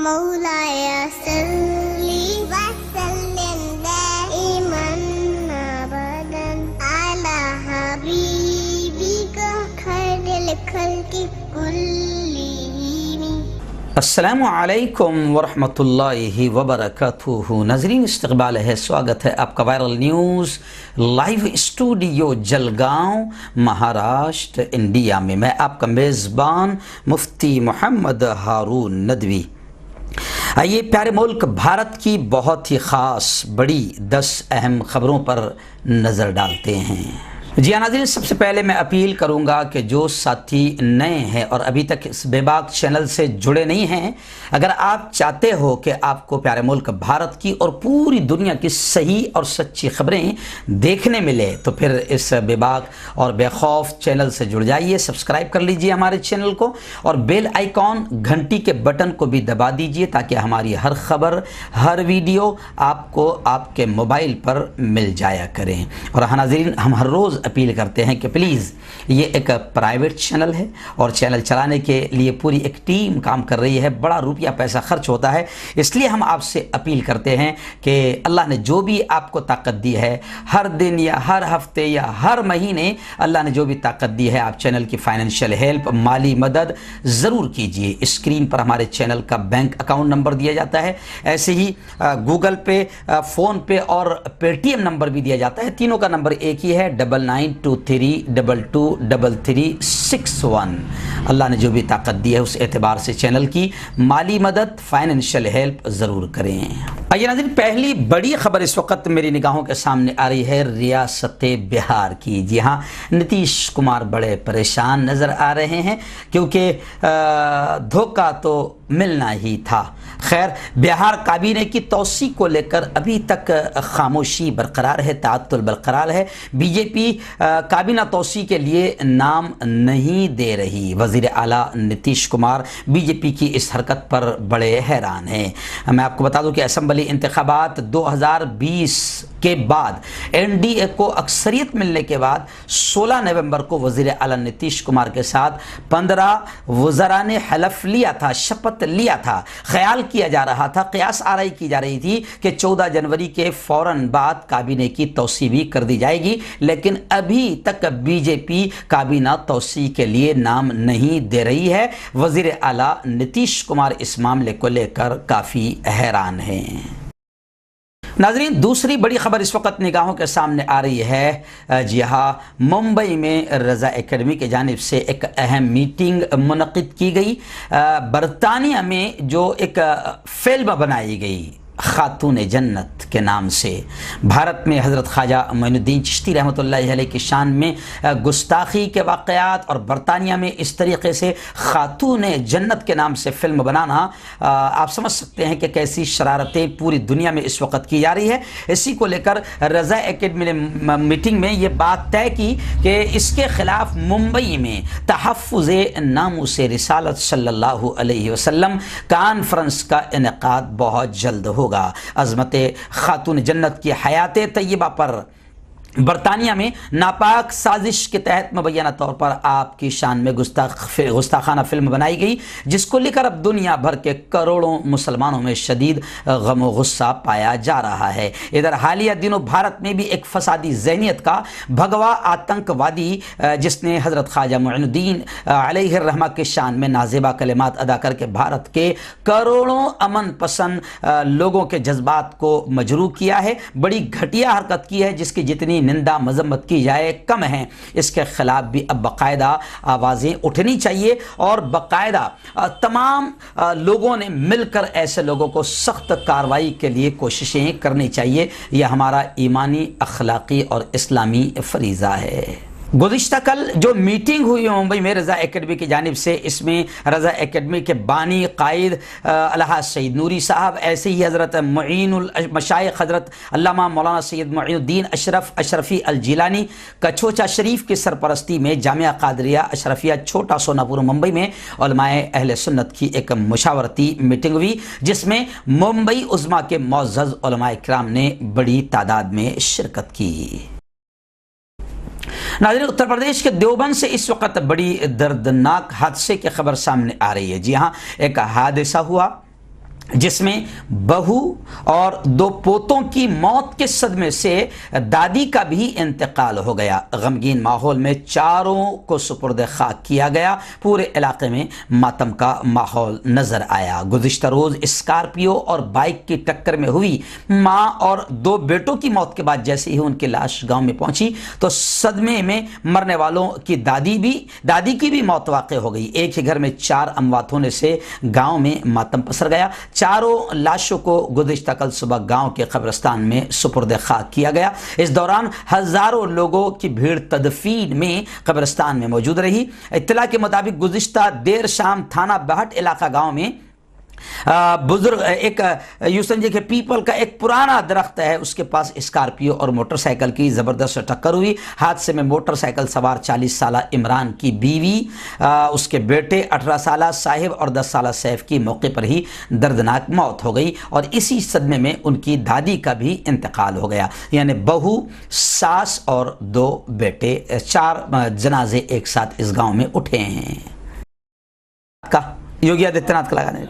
مولاي صلي وسلم دائما ابدا على حبيبك خير الخلق كلهم۔ السلام علیکم ورحمۃ اللہ وبرکاتہ۔ ناظرین استقبال ہے، سواگت ہے آپ کا viral news live studio Jalgaon Maharashtra India میں۔ میں آپ کا میزبان مفتی محمد ہارون ندوی۔ آئیے پیارے ملک بھارت کی بہت ہی خاص بڑی 10 اہم خبروں پر نظر ڈالتے ہیں۔ جی ناظرین، سب سے پہلے میں اپیل کروں گا کہ جو ساتھی نئے ہیں اور ابھی تک اس بے باک چینل سے جڑے نہیں ہیں، اگر آپ چاہتے ہو کہ آپ کو پیارے ملک بھارت کی اور پوری دنیا کی صحیح اور سچی خبریں دیکھنے ملے تو پھر اس بے باک اور بے خوف چینل سے جڑ جائیے، سبسکرائب کر لیجئے ہمارے چینل کو اور بیل آئیکن گھنٹی کے بٹن کو بھی دبا دیجئے تاکہ ہماری ہر خبر ہر ویڈیو آپ کو آپ کے موبائل پر مل جایا کریں۔ اور ناظرین، ہم ہر روز اپیل کرتے ہیں کہ پلیز یہ ایک پرائیویٹ چینل ہے اور چینل چلانے کے لیے پوری ایک ٹیم کام کر رہی ہے، بڑا روپیہ پیسہ خرچ ہوتا ہے، اس لیے ہم آپ سے اپیل کرتے ہیں کہ اللہ نے جو بھی آپ کو طاقت دی ہے، ہر دن یا ہر ہفتے یا ہر مہینے اللہ نے جو بھی طاقت دی ہے، آپ چینل کی فائنینشیل ہیلپ، مالی مدد ضرور کیجئے۔ اسکرین پر ہمارے چینل کا بینک اکاؤنٹ نمبر دیا جاتا ہے، ایسے ہی گوگل پے، فون پے اور پے ٹی ایم نمبر بھی دیا جاتا ہے، تینوں کا نمبر ایک ہی ہے، 9923223361۔ اللہ نے جو بھی طاقت دی ہے اس اعتبار سے چینل کی مالی مدد، فائنینشیل ہیلپ ضرور کریں۔ آئیے ناظرین، پہلی بڑی خبر اس وقت میری نگاہوں کے سامنے آ رہی ہے ریاست بہار کی۔ جی ہاں، نتیش کمار بڑے پریشان نظر آ رہے ہیں کیونکہ دھوکہ تو ملنا ہی تھا۔ خیر، بہار کابینہ کی توسیع کو لے کر ابھی تک خاموشی برقرار ہے، تعطل برقرار ہے۔ بی جے پی کابینہ توسیع کے لیے نام نہیں دے رہی۔ وزیر اعلیٰ نتیش کمار بی جے پی کی اس حرکت پر بڑے حیران ہیں۔ میں آپ کو بتا دوں کہ اسمبلی انتخابات 2020 کے بعد این ڈی اے کو اکثریت ملنے کے بعد 16 نومبر کو وزیر اعلیٰ نتیش کمار کے ساتھ 15 وزراء نے حلف لیا تھا، شپت لیا تھا۔ خیال کیا جا رہا تھا، قیاس آرائی کی جا رہی تھی کہ 14 جنوری کے فوراً بعد کابینہ کی توسیع بھی کر دی جائے گی، لیکن ابھی تک بی جے پی کابینہ توسیع کے لیے نام نہیں دے رہی ہے۔ وزیر اعلیٰ نتیش کمار اس معاملے کو لے کر کافی حیران ہیں۔ ناظرین، دوسری بڑی خبر اس وقت نگاہوں کے سامنے آ رہی ہے۔ جی ہاں، ممبئی میں رضا اکیڈمی کی جانب سے ایک اہم میٹنگ منعقد کی گئی۔ برطانیہ میں جو ایک فلم بنائی گئی خاتون جنت کے نام سے، بھارت میں حضرت خواجہ معین الدین چشتی رحمۃ اللہ علیہ کی شان میں گستاخی کے واقعات اور برطانیہ میں اس طریقے سے خاتون جنت کے نام سے فلم بنانا، آپ سمجھ سکتے ہیں کہ کیسی شرارتیں پوری دنیا میں اس وقت کی جا رہی ہے۔ اسی کو لے کر رضا اکیڈمی نے میٹنگ میں یہ بات طے کی کہ اس کے خلاف ممبئی میں تحفظ ناموس رسالت صلی اللہ علیہ وسلم کانفرنس کا انعقاد بہت جلد ہوگا۔ عظمت خاتون جنت کی حیات طیبہ پر برطانیہ میں ناپاک سازش کے تحت مبینہ طور پر آپ کی شان میں گستاخانہ فلم بنائی گئی، جس کو لے کر اب دنیا بھر کے کروڑوں مسلمانوں میں شدید غم و غصہ پایا جا رہا ہے۔ ادھر حالیہ دنوں بھارت میں بھی ایک فسادی ذہنیت کا بھگوا آتنک وادی، جس نے حضرت خواجہ معین الدین علیہ الرحمہ کی شان میں نازیبہ کلمات ادا کر کے بھارت کے کروڑوں امن پسند لوگوں کے جذبات کو مجروح کیا ہے، بڑی گھٹیا حرکت کی ہے، جس کی جتنی نندا مذمت کی جائے کم ہیں۔ اس کے خلاف بھی اب باقاعدہ آوازیں اٹھنی چاہیے اور باقاعدہ تمام لوگوں نے مل کر ایسے لوگوں کو سخت کارروائی کے لیے کوششیں کرنی چاہیے۔ یہ ہمارا ایمانی، اخلاقی اور اسلامی فریضہ ہے۔ گزشتہ کل جو میٹنگ ہوئی ممبئی میں رضا اکیڈمی کی جانب سے، اس میں رضا اکیڈمی کے بانی قائد الحاج سید نوری صاحب، ایسے ہی حضرت معین المشائخ حضرت علامہ مولانا سید معین الدین اشرفی الجیلانی کچھوچا شریف کی سرپرستی میں جامعہ قادریہ اشرفیہ چھوٹا سوناپور ممبئی میں علماء اہل سنت کی ایک مشاورتی میٹنگ ہوئی، جس میں ممبئی عظما کے معزز علماء کرام نے بڑی تعداد میں شرکت کی۔ ناظرین، اتر پردیش کے دیوبند سے اس وقت بڑی دردناک حادثے کی خبر سامنے آ رہی ہے۔ جی ہاں، ایک حادثہ ہوا جس میں بہو اور 2 پوتوں کی موت کے صدمے سے دادی کا بھی انتقال ہو گیا۔ غمگین ماحول میں چاروں کو سپرد خاک کیا گیا۔ پورے علاقے میں ماتم کا ماحول نظر آیا۔ گزشتہ روز اسکارپیو اور بائک کی ٹکر میں ہوئی ماں اور 2 بیٹوں کی موت کے بعد جیسے ہی ان کی لاش گاؤں میں پہنچی تو صدمے میں مرنے والوں کی دادی کی بھی موت واقع ہو گئی۔ ایک ہی گھر میں 4 اموات ہونے سے گاؤں میں ماتم پسر گیا۔ چاروں لاشوں کو گزشتہ کل صبح گاؤں کے قبرستان میں سپرد خاک کیا گیا۔ اس دوران ہزاروں لوگوں کی بھیڑ تدفین میں قبرستان میں موجود رہی۔ اطلاع کے مطابق گزشتہ دیر شام تھانہ بہٹ علاقہ گاؤں میں بزرگ ایک یوں سمجھے کہ پیپل کا ایک پرانا درخت ہے، اس کے پاس اسکارپیو اور موٹر سائیکل کی زبردست ٹکر ہوئی۔ حادثے میں موٹر سائیکل سوار 40 سالہ عمران کی بیوی، اس کے بیٹے 18 سالہ صاحب اور 10 سالہ سیف کی موقع پر ہی دردناک موت ہو گئی، اور اسی صدمے میں ان کی دادی کا بھی انتقال ہو گیا۔ یعنی بہو، ساس اور 2 بیٹے، 4 جنازے ایک ساتھ اس گاؤں میں اٹھے ہیں۔ یوگی آدتیہ ناتھ کا لگانے۔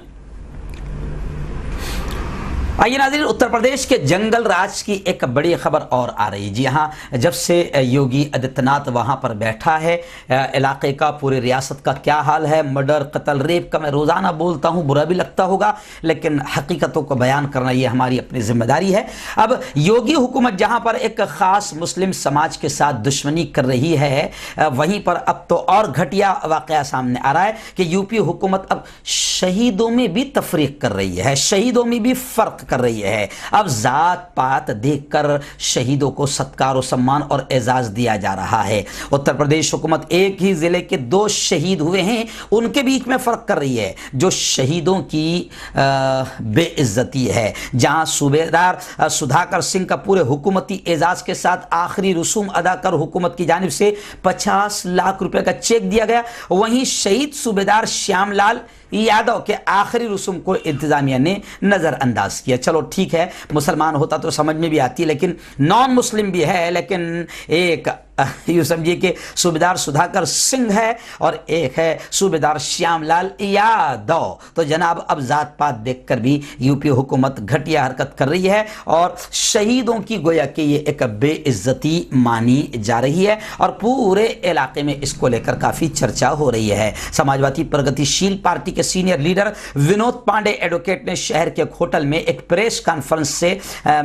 آئیے ناظرین، اتر پردیش کے جنگل راج کی ایک بڑی خبر اور آ رہی ہے۔ جی ہاں، جب سے یوگی آدتیہ ناتھ وہاں پر بیٹھا ہے، علاقے کا، پوری ریاست کا کیا حال ہے، مرڈر، قتل، ریپ کا میں روزانہ بولتا ہوں، برا بھی لگتا ہوگا، لیکن حقیقتوں کو بیان کرنا یہ ہماری اپنی ذمہ داری ہے۔ اب یوگی حکومت جہاں پر ایک خاص مسلم سماج کے ساتھ دشمنی کر رہی ہے، وہیں پر اب تو اور گھٹیا واقعہ سامنے آ رہا ہے کہ یو پی حکومت اب شہیدوں میں بھی تفریق کر رہی ہے، شہیدوں میں بھی فرق کر رہی ہے۔ اب ذات پات دیکھ کر شہیدوں کو ستکار و سمان اور اعزاز دیا جا رہا ہے۔ اتر پردیش حکومت ایک ہی ضلع کے 2 شہید ہوئے ہیں، ان کے بیچ میں فرق کر رہی ہے، جو شہیدوں کی بے عزتی ہے۔ جہاں صوبیدار سدھاکر سنگھ کا پورے حکومتی اعزاز کے ساتھ آخری رسوم ادا کر حکومت کی جانب سے 50 لاکھ روپے کا چیک دیا گیا، وہیں شہید صوبیدار شیام لال یادو کے آخری رسوم کو انتظامیہ نے نظر انداز کیا۔ چلو ٹھیک ہے، مسلمان ہوتا تو سمجھ میں بھی آتی، لیکن نان مسلم بھی ہے، لیکن ایک یوں سمجھیے کہ صوبیدار سدھاکر سنگھ ہے اور ایک ہے صوبیدار شیام لال یادو۔ تو جناب اب ذات پات دیکھ کر بھی یو پی حکومت گھٹیا حرکت کر رہی ہے اور شہیدوں کی گویا کہ یہ ایک بے عزتی مانی جا رہی ہے، اور پورے علاقے میں اس کو لے کر کافی چرچا ہو رہی ہے۔ سماجوادی پرگتی شیل پارٹی کے senior leader Vinod Pandey advocate نے شہر کے ایک ہوٹل میں ایک پریس کانفرنس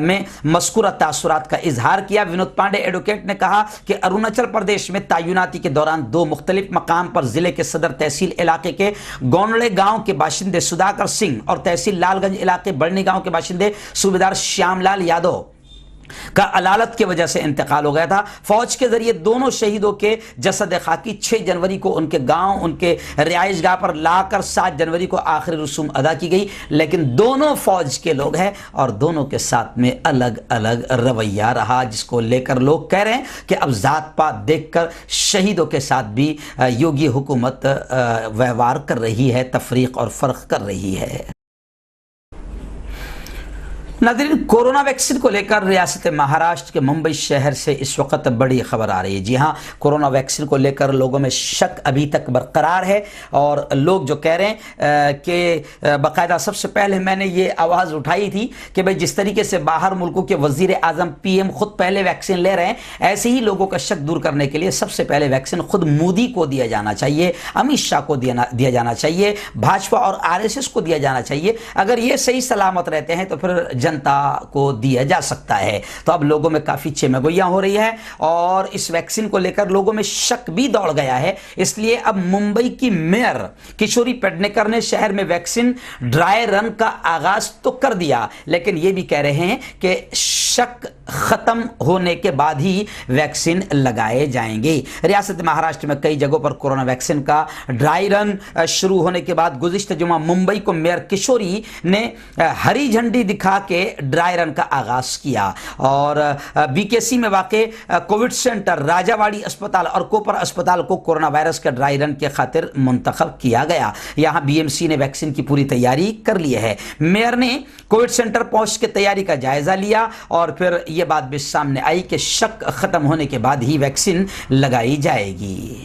میں مذکورہ تاثرات کا اظہار کیا۔ ونود پانڈے ایڈوکیٹ نے کہا کہ اروناچل پردیش میں تعیناتی کے دوران 2 مختلف مقام پر ضلع کے صدر تحصیل علاقے کے گونڈے گاؤں کے باشندے سدھاکر سنگھ اور تحصیل لال گنج علاقے بڑنی گاؤں کے باشندے صوبیدار شیام لال یادو کا علالت کی وجہ سے انتقال ہو گیا تھا۔ فوج کے ذریعے دونوں شہیدوں کے جسد خاکی 6 جنوری کو ان کے گاؤں، ان کے رہائش گاہ پر لا کر 7 جنوری کو آخری رسوم ادا کی گئی، لیکن دونوں فوج کے لوگ ہیں اور دونوں کے ساتھ میں الگ الگ رویہ رہا، جس کو لے کر لوگ کہہ رہے ہیں کہ اب ذات پات دیکھ کر شہیدوں کے ساتھ بھی یوگی حکومت ویوہار کر رہی ہے، تفریق اور فرق کر رہی ہے۔ ناظرین، کورونا ویکسین کو لے کر ریاست مہاراشٹر کے ممبئی شہر سے اس وقت بڑی خبر آ رہی ہے۔ جی ہاں، کورونا ویکسین کو لے کر لوگوں میں شک ابھی تک برقرار ہے، اور لوگ جو کہہ رہے ہیں کہ باقاعدہ سب سے پہلے میں نے یہ آواز اٹھائی تھی کہ بھئی جس طریقے سے باہر ملکوں کے وزیر اعظم پی ایم خود پہلے ویکسین لے رہے ہیں، ایسے ہی لوگوں کا شک دور کرنے کے لیے سب سے پہلے ویکسین خود مودی کو دیا جانا چاہیے، امت شاہ کو دیا جانا چاہیے، بھاجپا اور RSS کو دیا جانا چاہیے۔ اگر یہ صحیح سلامت رہتے ہیں تو پھر جنتا کو دیا جا سکتا ہے۔ تو اب لوگوں میں کافی چمگوئیاں ہو رہی ہے اور اس ویکسین کو لے کر لوگوں میں شک بھی دوڑ گیا ہے۔ اس لیے اب ممبئی کی میئر کشوری پیڈنیکر نے شہر میں ویکسین ڈرائی رن کا آغاز تو کر دیا، لیکن یہ بھی کہہ رہے ہیں کہ شک ختم ہونے کے بعد ہی ویکسین لگائے جائیں گے۔ ریاست مہاراشٹر میں کئی جگہوں پر کورونا ویکسین کا ڈرائی رن شروع ہونے کے بعد گزشتہ جمعہ ممبئی کو میئر کشوری نے ہری جھنڈی دکھا کے ڈرائی رن کا آغاز کیا، اور BKC میں واقع کووڈ سینٹر، راجہ واڑی اسپتال اور کوپر اسپتال کو کورونا وائرس کے ڈرائی رن کے خاطر منتخب کیا گیا۔ یہاں BMC نے ویکسین کی پوری تیاری کر لی ہے۔ میئر نے کووڈ سینٹر پہنچ کے تیاری کا جائزہ لیا اور پھر یہ بات بھی سامنے آئی کہ شک ختم ہونے کے بعد ہی ویکسین لگائی جائے گی۔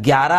11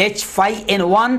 H5N1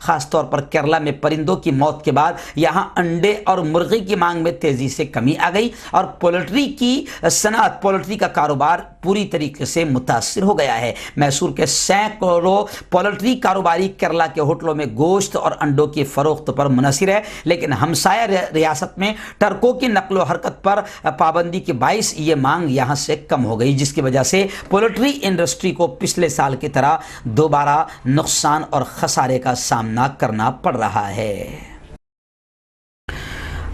خاص طور پر کیرلا میں پرندوں کی موت کے بعد یہاں انڈے اور مرغی کی مانگ میں تیزی سے کمی آ گئی اور پولٹری کی صنعت، پولٹری کا کاروبار پوری طریقے سے متاثر ہو گیا ہے۔ میسور کے سینکڑوں پولٹری کاروباری کیرلا کے ہوٹلوں میں گوشت اور انڈوں کی فروخت پر منحصر ہے، لیکن ہمسایہ ریاست میں ٹرکوں کی نقل و حرکت پر پابندی کے باعث یہ مانگ یہاں سے کم ہو گئی، جس کی وجہ سے پولٹری انڈسٹری کو پچھلے سال کی طرح دوبارہ نقصان اور خسارے کا سامنا کرنا پڑ رہا ہے۔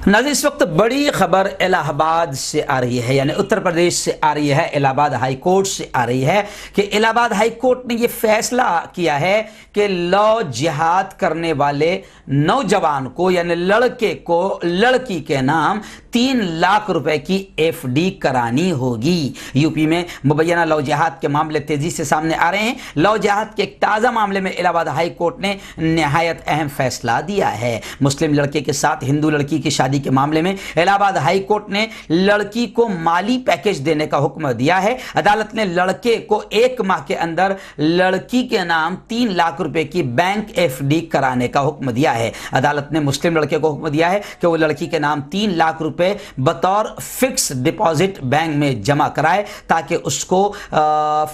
ناظرین، اس وقت بڑی خبر الہ آباد سے آ رہی ہے، یعنی اتر پردیش سے آ رہی ہے، الہ آباد ہائی کورٹ سے آ رہی ہے کہ الہ آباد ہائی کورٹ نے یہ فیصلہ کیا ہے کہ لو جہاد کرنے والے نوجوان کو یعنی لڑکے کو لڑکی کے نام 3 لاکھ روپے کی ایف ڈی کرانی ہوگی۔ یو پی میں مبینہ لو جہاد کے معاملے تیزی سے سامنے آ رہے ہیں۔ لو جہاد کے ایک تازہ معاملے میں الہ آباد ہائی کورٹ نے نہایت اہم فیصلہ دیا ہے۔ مسلم لڑکے کے ساتھ ہندو لڑکی کی شادی کے معاملے میں الہ آباد ہائی کورٹ نے لڑکی کو مالی پیکیج دینے کا حکم دیا ہے۔ عدالت نے لڑکے کو 1 ماہ کے اندر لڑکی کے نام 3 لاکھ روپے کی بینک ایف ڈی کرانے کا حکم دیا ہے۔ عدالت نے مسلم لڑکے کو حکم دیا ہے کہ وہ لڑکی کے نام 3 لاکھ روپے بطور فکس ڈپازٹ بینک میں جمع کرائے تاکہ اس کو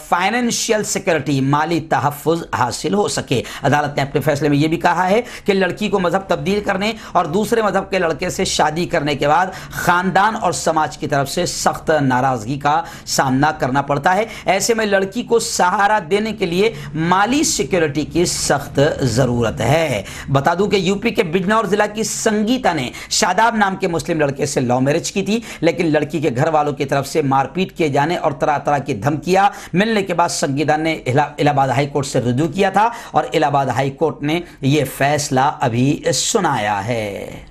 فائنینشیل سیکورٹی، مالی تحفظ حاصل ہو سکے۔ عدالت نے اپنے فیصلے میں یہ بھی کہا ہے کہ لڑکی کو مذہب تبدیل کرنے اور دوسرے مذہب کے لڑکے سے شادی کرنے کے بعد خاندان اور سماج کی طرف سے سخت ناراضگی کا سامنا کرنا پڑتا ہے۔ ایسے میں لڑکی کو سہارا دینے کے لیے مالی سیکورٹی کی سخت ضرورت ہے۔ بتا دوں کہ یو پی کے بجنور ضلع کی سنگیتا نے شاداب نام کے مسلم لڑکے سے لو میرج کی تھی، لیکن لڑکی کے گھر والوں کی طرف سے مار پیٹ کیے جانے اور طرح طرح کی دھمکیاں ملنے کے بعد سنگیتا نے الہ آباد ہائی کورٹ سے رجوع کیا تھا اور الہ آباد ہائی کورٹ نے یہ فیصلہ ابھی سنایا ہے۔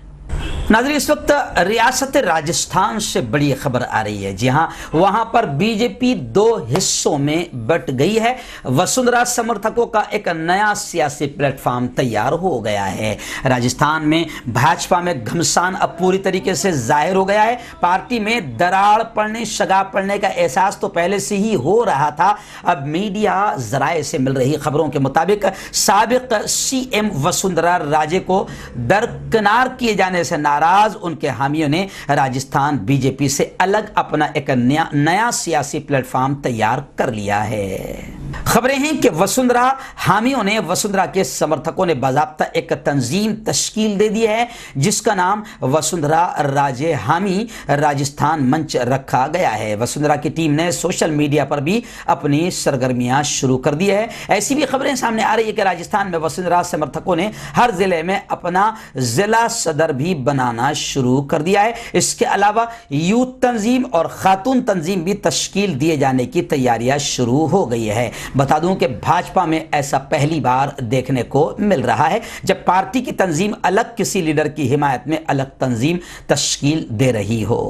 ناظرین، اس وقت ریاست راجستھان سے بڑی خبر آ رہی ہے۔ جی ہاں، وہاں پر بی جے پی 2 حصوں میں بٹ گئی ہے۔ وسندھرا سمرتھکوں کا ایک نیا سیاسی پلیٹ فارم تیار ہو گیا ہے۔ راجستھان میں بھاجپا میں گھمسان اب پوری طریقے سے ظاہر ہو گیا ہے۔ پارٹی میں دراڑ پڑنے، شگاف پڑنے کا احساس تو پہلے سے ہی ہو رہا تھا۔ اب میڈیا ذرائع سے مل رہی خبروں کے مطابق سابق سی ایم وسندھرا راجے کو درکنار کیے جانے سے ناراض ان کے حامیوں نے راجستھان بی جے پی سے الگ اپنا ایک نیا سیاسی پلیٹ فارم تیار کر لیا ہے۔ خبریں ہیں کہ وسندھرا حامیوں نے، وسندھرا کے سمرتھکوں نے باضابطہ ایک تنظیم تشکیل دے دی ہے جس کا نام وسندھرا راجے حامی راجستھان منچ رکھا گیا ہے۔ وسندھرا کی ٹیم نے سوشل میڈیا پر بھی اپنی سرگرمیاں شروع کر دی ہے۔ ایسی بھی خبریں سامنے آ رہی ہے کہ راجستھان میں وسندھرا سمرتھکوں نے ہر ضلع میں اپنا ضلع صدر بھی بنانا شروع کر دیا ہے۔ اس کے علاوہ یوتھ تنظیم اور خاتون تنظیم بھی تشکیل دیے جانے کی تیاریاں شروع ہو گئی ہے۔ بتا دوں کہ بھاجپا میں ایسا پہلی بار دیکھنے کو مل رہا ہے جب پارٹی کی تنظیم الگ کسی لیڈر کی حمایت میں الگ تنظیم تشکیل دے رہی ہو۔